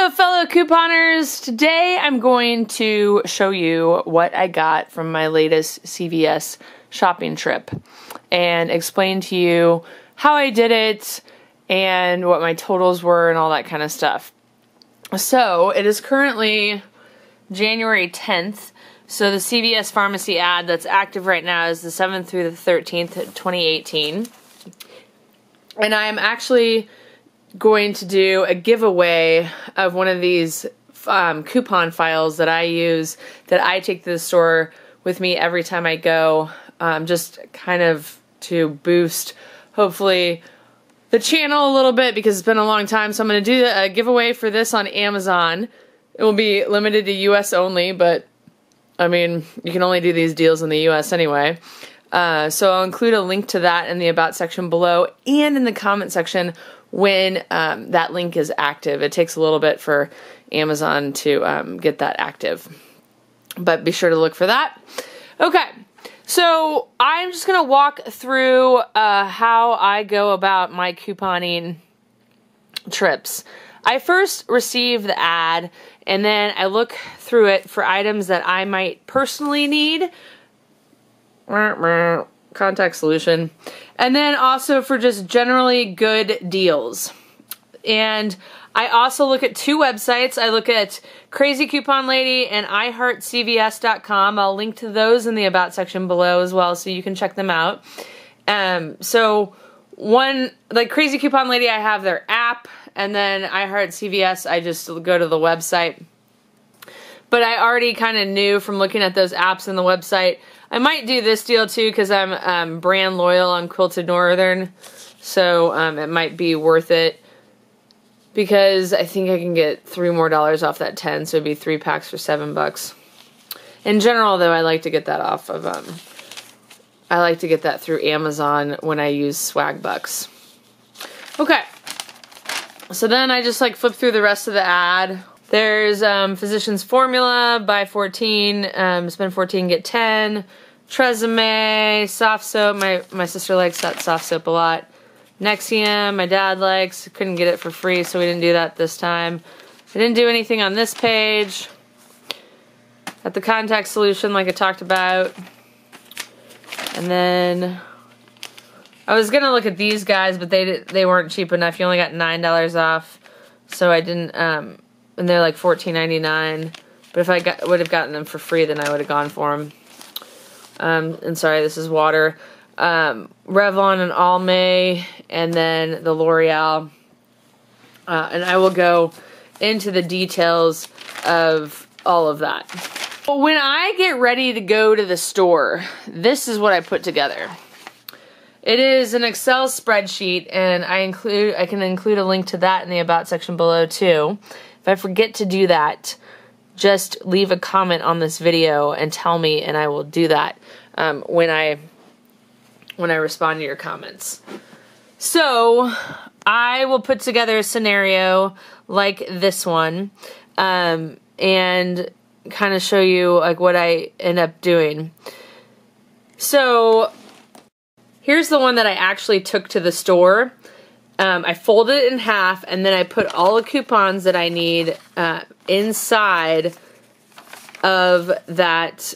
Hello fellow couponers, today I'm going to show you what I got from my latest CVS shopping trip and explain to you how I did it and what my totals were and all that kind of stuff. So it is currently January 10th, so the CVS pharmacy ad that's active right now is the 7th through the 13th, 2018. And I am actually going to do a giveaway of one of these coupon files that I use, that I take to the store with me every time I go, just kind of to boost, hopefully, the channel a little bit because it's been a long time. So I'm going to do a giveaway for this on Amazon. It will be limited to US only, but I mean, you can only do these deals in the US anyway. So I'll include a link to that in the About section below and in the comment section when that link is active. It takes a little bit for Amazon to get that active, but be sure to look for that. Okay, so I'm just going to walk through how I go about my couponing trips. I first receive the ad, and then I look through it for items that I might personally need. Contact solution. And then also for just generally good deals. And I also look at two websites. I look at Crazy Coupon Lady and iHeartCVS.com. I'll link to those in the About section below as well, so you can check them out. So one, like Crazy Coupon Lady, I have their app, and then iHeartCVS, I just go to the website. But I already kind of knew from looking at those apps and the website, I might do this deal too because I'm brand loyal on Quilted Northern, so it might be worth it because I think I can get $3 more off that 10, so it'd be 3 packs for $7. In general, though, I like to get that off of I like to get that through Amazon when I use Swag Bucks. Okay, so then I just like flip through the rest of the ad. There's Physicians Formula, buy 14, spend 14, get 10. Tresemme, soft soap, my sister likes that soft soap a lot. Nexium, my dad likes, couldn't get it for free, so we didn't do that this time. I didn't do anything on this page. Got the contact solution like I talked about. And then I was gonna look at these guys, but they weren't cheap enough. You only got $9 off, so I didn't, and they're like $14.99. But if I would have gotten them for free, then I would have gone for them. And sorry, this is water. Revlon and Almay, and then the L'Oreal. And I will go into the details of all of that. When I get ready to go to the store, this is what I put together. It is an Excel spreadsheet, and I can include a link to that in the About section below too. If I forget to do that, just leave a comment on this video and tell me, and I will do that when I respond to your comments. So I will put together a scenario like this one and kind of show you like what I end up doing. So here's the one that I actually took to the store. I folded it in half, and then I put all the coupons that I need inside of that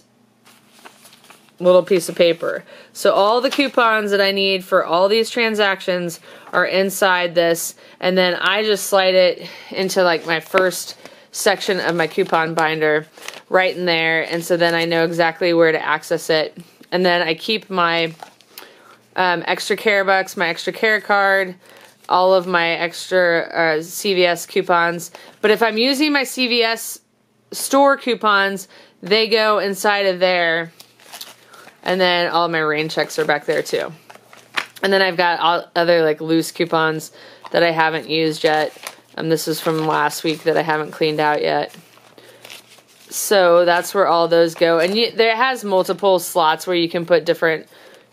little piece of paper. So all the coupons that I need for all these transactions are inside this, and then I just slide it into like my first section of my coupon binder right in there, and so then I know exactly where to access it. And then I keep my ExtraCare Bucks, my ExtraCare card, all of my extra CVS coupons. But if I'm using my CVS store coupons, they go inside of there. And then all of my rain checks are back there too. And then I've got all other like loose coupons that I haven't used yet. This is from last week that I haven't cleaned out yet. So that's where all those go. And there has multiple slots where you can put different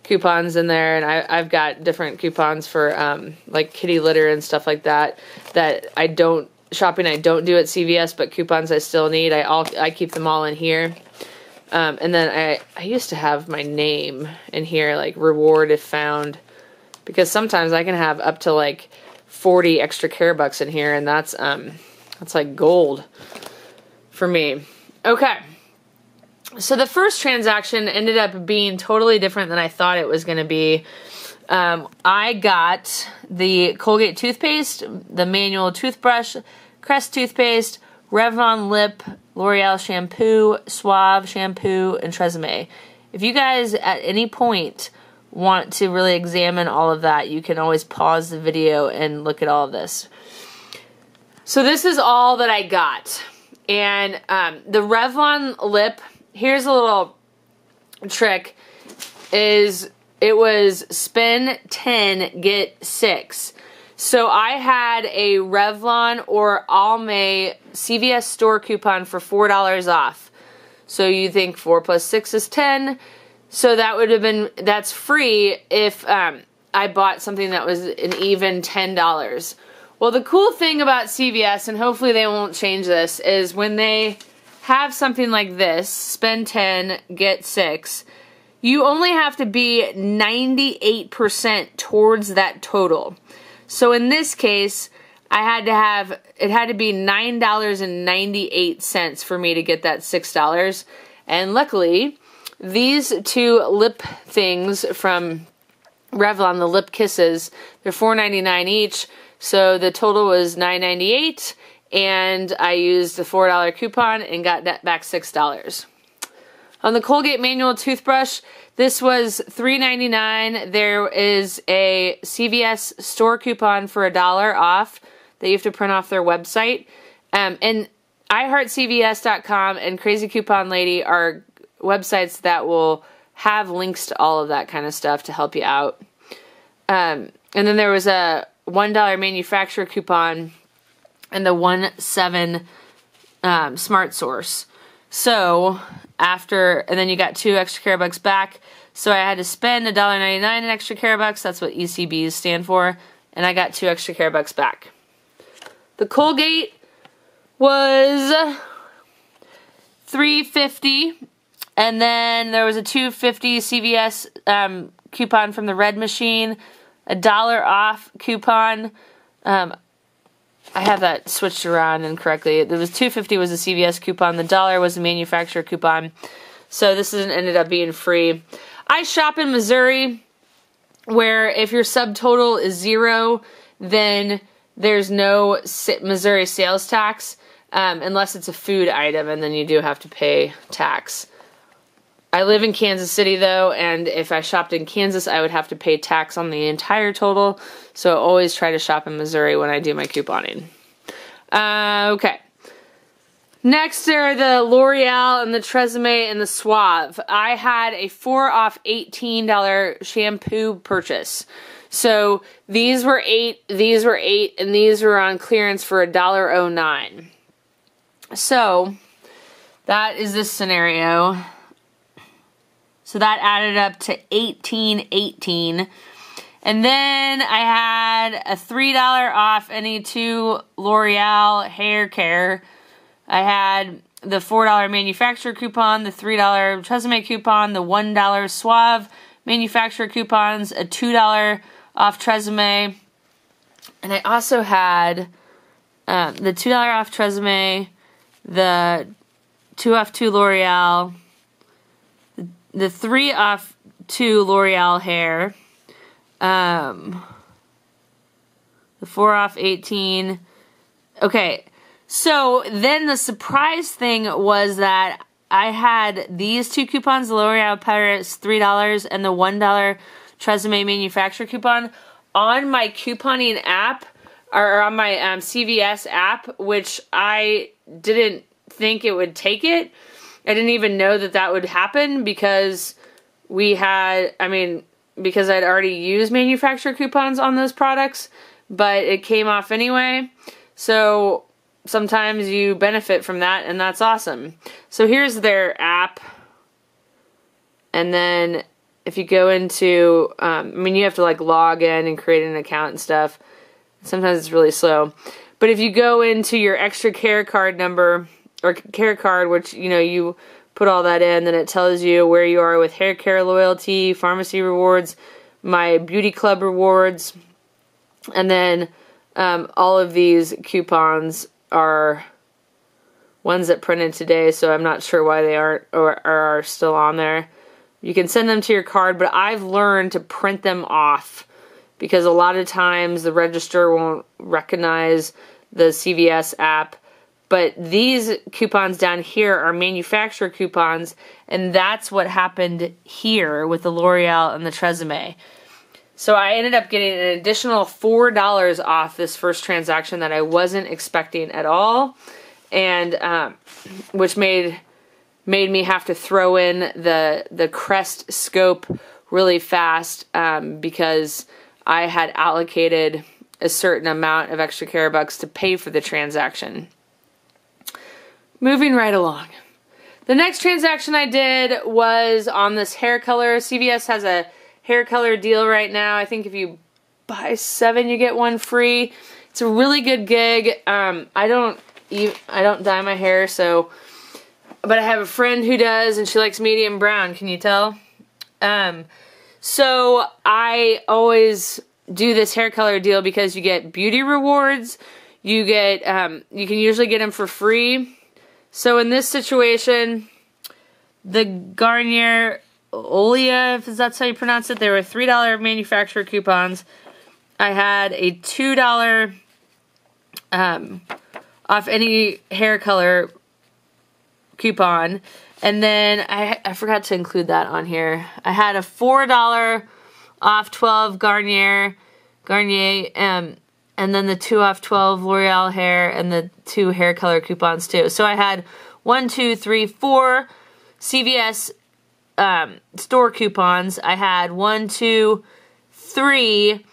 coupons in there, and I've got different coupons for like kitty litter and stuff like that I don't do at CVS, but coupons I still need. I keep them all in here. And then I used to have my name in here, like reward if found, because sometimes I can have up to like 40 ExtraCare Bucks in here, and that's That's like gold for me. Okay. So the first transaction ended up being totally different than I thought it was going to be. I got the Colgate toothpaste, the manual toothbrush, Crest toothpaste, Revlon lip, L'Oreal shampoo, Suave shampoo, and Tresemme. If you guys at any point want to really examine all of that, you can always pause the video and look at all of this. So this is all that I got. And the Revlon lip, here's a little trick, is it was spend 10, get 6. So I had a Revlon or Almay CVS store coupon for $4 off. So you think 4 plus 6 is 10. So that would have been, that's free if I bought something that was an even $10. Well, the cool thing about CVS, and hopefully they won't change this, is when they have something like this, spend 10, get 6, you only have to be 98% towards that total. So in this case, it had to be $9.98 for me to get that $6. And luckily, these two lip things from Revlon, the lip kisses, they're $4.99 each. So the total was $9.98, and I used the $4 coupon and got that back $6. On the Colgate manual toothbrush, this was $3.99. There is a CVS store coupon for $1 off that you have to print off their website. And iHeartCVS.com and Crazy Coupon Lady are websites that will have links to all of that kind of stuff to help you out. And then there was a $1 manufacturer coupon and the 1.7 Smart Source. So and then you got 2 ExtraCare Bucks back. So I had to spend $1.99 in ExtraCare Bucks. That's what ECBs stand for. And I got 2 ExtraCare Bucks back. The Colgate was $3.50. And then there was a $2.50 CVS coupon from the Red Machine. $1 off coupon. I have that switched around incorrectly. It was $2.50 was a CVS coupon. The $1 was a manufacturer coupon. So this ended up being free. I shop in Missouri, where if your subtotal is 0, then there's no Missouri sales tax, unless it's a food item, and then you do have to pay tax. I live in Kansas City, though, and if I shopped in Kansas, I would have to pay tax on the entire total, so I always try to shop in Missouri when I do my couponing. Okay. Next are the L'Oreal and the Tresemme and the Suave. I had a 4 off $18 shampoo purchase. So these were 8, these were 8, and these were on clearance for $1.09. So that is this scenario. So that added up to $18.18. And then I had a $3 off any 2 L'Oreal hair care. I had the $4 manufacturer coupon, the $3 Tresemme coupon, the $1 Suave manufacturer coupons, a $2 off Tresemme. And I also had the $2 off Tresemme, the 2 off 2 L'Oreal, the 3 off 2 L'Oreal hair, the 4 off 18. Okay, so then the surprise thing was that I had these 2 coupons, the L'Oreal Paris $3 and the $1 Tresemme manufacturer coupon on my couponing app, or on my CVS app, which I didn't think it would take it. I didn't even know that that would happen because because I'd already used manufacturer coupons on those products, but it came off anyway. So sometimes you benefit from that, and that's awesome. So here's their app. And then if you go into, you have to like log in and create an account and stuff. Sometimes it's really slow. But if you go into your ExtraCare card number, or care card, which, you put all that in, then it tells you where you are with hair care loyalty, pharmacy rewards, my beauty club rewards, and then all of these coupons are ones that printed today, so I'm not sure why they aren't or are still on there. You can send them to your card, but I've learned to print them off because a lot of times the register won't recognize the CVS app. But these coupons down here are manufacturer coupons, and that's what happened here with the L'Oreal and the Tresemme. So I ended up getting an additional $4 off this first transaction that I wasn't expecting at all, and which made me have to throw in the Crest scope really fast because I had allocated a certain amount of ExtraCare Bucks to pay for the transaction. Moving right along. The next transaction I did was on this hair color. CVS has a hair color deal right now. I think if you buy 7, you get 1 free. It's a really good gig. I don't dye my hair, but I have a friend who does, and she likes medium brown. Can you tell? So I always do this hair color deal because you get beauty rewards. You get you can usually get them for free. So in this situation, the Garnier Olia, if that's how you pronounce it, there were $3 manufacturer coupons. I had a $2 off any hair color coupon, and then I forgot to include that on here. I had a $4 off 12 Garnier, and then the 2 off 12 L'Oreal hair, and the 2 hair color coupons too. So I had 1, 2, 3, 4 CVS store coupons. I had 1, 2, 3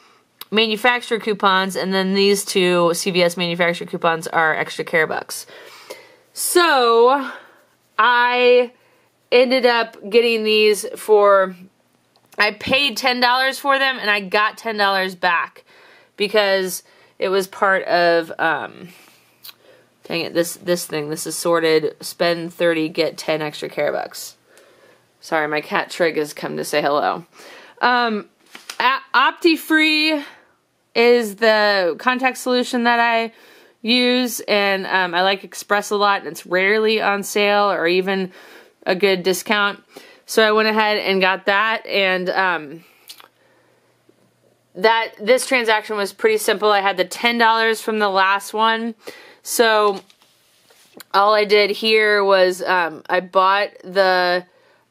manufacturer coupons, and then these 2 CVS manufacturer coupons are ExtraCare Bucks. So I ended up getting these for, I paid $10 for them, and I got $10 back because it was part of, dang it, this thing. This is sorted. Spend 30, get 10 ExtraCare Bucks. Sorry, my cat Trig has come to say hello. OptiFree is the contact solution that I use, and I like Express a lot, and it's rarely on sale or even a good discount. So I went ahead and got that, and this transaction was pretty simple. I had the $10 from the last one, so all I did here was I bought the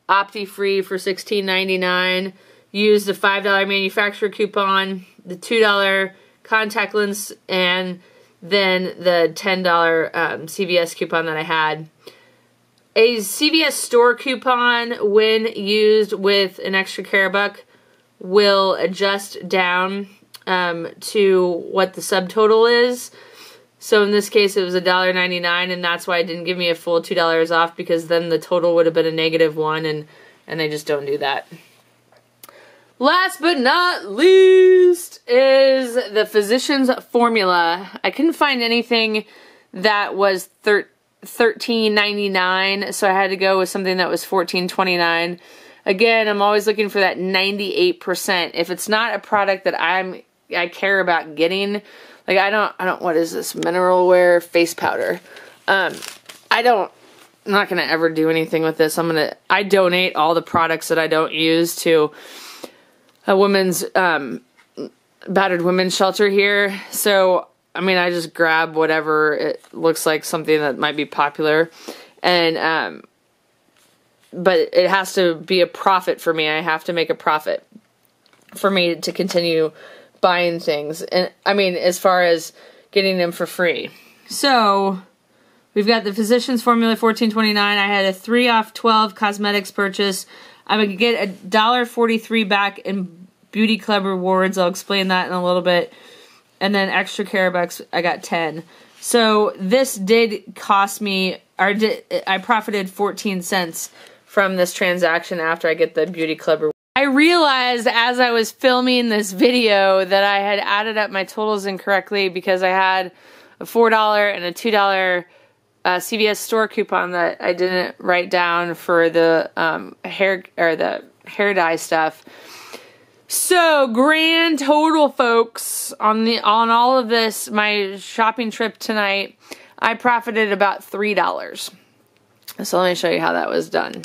OptiFree for $16.99, used the $5 manufacturer coupon, the $2 contact lens, and then the $10 CVS coupon that I had. A CVS store coupon, when used with an ExtraCare Buck, will adjust down to what the subtotal is. So in this case, it was $1.99, and that's why it didn't give me a full $2 off, because then the total would have been a -1, and I just don't do that. Last but not least is the Physicians Formula. I couldn't find anything that was $13.99, so I had to go with something that was $14.29. Again, I'm always looking for that 98%. If it's not a product that I care about getting, like I don't, what is this, mineral wear face powder? I'm not gonna ever do anything with this. I donate all the products that I don't use to a women's, battered women's shelter here. So, I mean, I just grab whatever it looks like something that might be popular, and, but it has to be a profit for me. I have to make a profit for me to continue buying things. And I mean, as far as getting them for free. So we've got the Physicians Formula $14.29. I had a 3 off 12 cosmetics purchase. I would get $1.43 back in Beauty Club rewards. I'll explain that in a little bit. And then ExtraCare Bucks, I got 10. So this did cost me, I profited 14 cents from this transaction after I get the Beauty Club reward. I realized as I was filming this video that I had added up my totals incorrectly, because I had a $4 and a $2 CVS store coupon that I didn't write down for the hair dye stuff. So grand total, folks, on all of this, my shopping trip tonight, I profited about $3. So let me show you how that was done.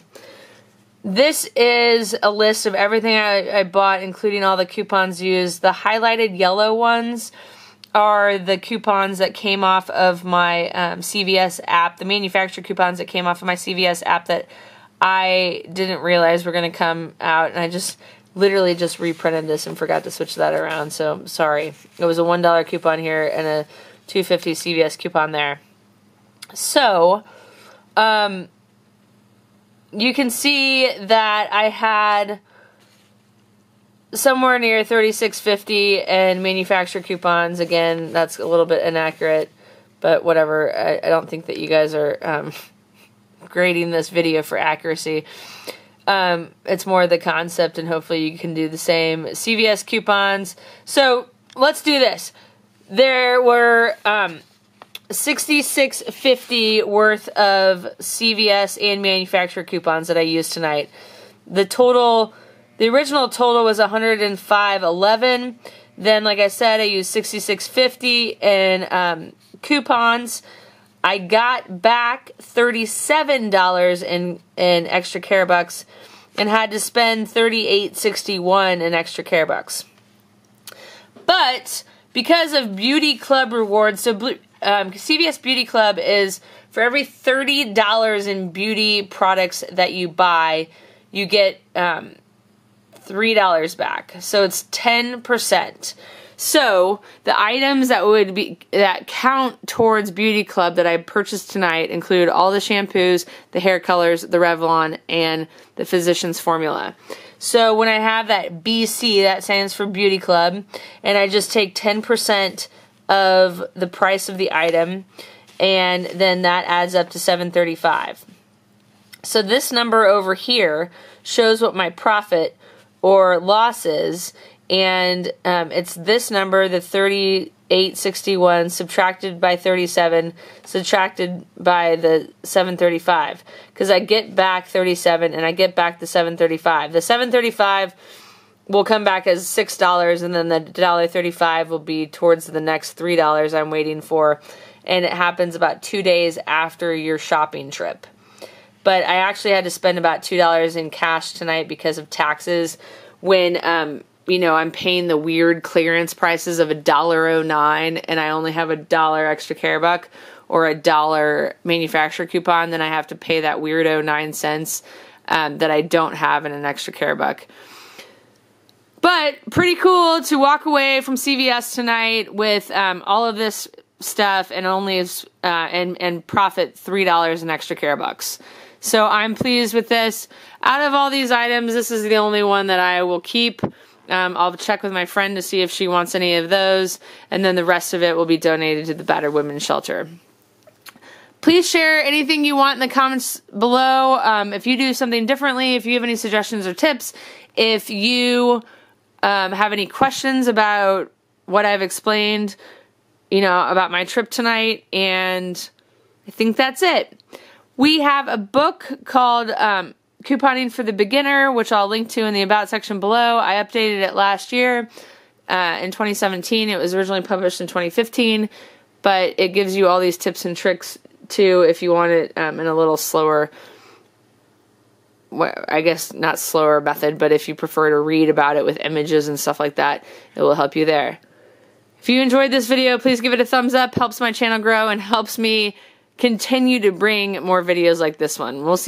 This is a list of everything I bought, including all the coupons used. The highlighted yellow ones are the coupons that came off of my CVS app, the manufacturer coupons that came off of my CVS app that I didn't realize were going to come out, and I just literally just reprinted this and forgot to switch that around, so sorry. It was a $1 coupon here and a $2.50 CVS coupon there. So, you can see that I had somewhere near $36.50 in manufacturer coupons. Again, that's a little bit inaccurate, but whatever. I don't think that you guys are grading this video for accuracy. It's more the concept, and hopefully you can do the same. CVS coupons. So let's do this. There were $66.50 worth of CVS and manufacturer coupons that I used tonight. The original total was $105.11. Then, like I said, I used $66.50 in coupons. I got back $37 in ExtraCare Bucks and had to spend $38.61 in ExtraCare Bucks. But because of Beauty Club rewards, so CVS Beauty Club is for every $30 in beauty products that you buy, you get $3 back. So it's 10%. So the items that count towards Beauty Club that I purchased tonight include all the shampoos, the hair colors, the Revlon, and the Physicians Formula. So when I have that BC, that stands for Beauty Club, and I just take 10% of the price of the item, and then that adds up to $7.35. So this number over here shows what my profit or loss is, and it's this number, the $38.61 subtracted by 37, subtracted by the $7.35, because I get back 37 and I get back the $7.35. The $7.35 will come back as $6, and then the $1.35 will be towards the next $3 I'm waiting for, and it happens about 2 days after your shopping trip. But I actually had to spend about $2 in cash tonight because of taxes when you know, I'm paying the weird clearance prices of $1.09 and I only have $1 ExtraCare Buck or $1 manufacturer coupon, then I have to pay that weirdo 9 cents that I don't have in an ExtraCare Buck. But pretty cool to walk away from CVS tonight with all of this stuff and only and profit $3 in ExtraCare Bucks. So I'm pleased with this. Out of all these items, this is the only one that I will keep. I'll check with my friend to see if she wants any of those, and then the rest of it will be donated to the Battered Women's Shelter. Please share anything you want in the comments below. If you do something differently, if you have any suggestions or tips, if you have any questions about what I've explained, you know, about my trip tonight, and I think that's it. We have a book called Couponing for the Beginner, which I'll link to in the About section below. I updated it last year in 2017. It was originally published in 2015, but it gives you all these tips and tricks too if you want it in a little slower, I guess not slower method, but if you prefer to read about it with images and stuff like that, it will help you there. If you enjoyed this video, please give it a thumbs up. Helps my channel grow and helps me continue to bring more videos like this one. We'll see.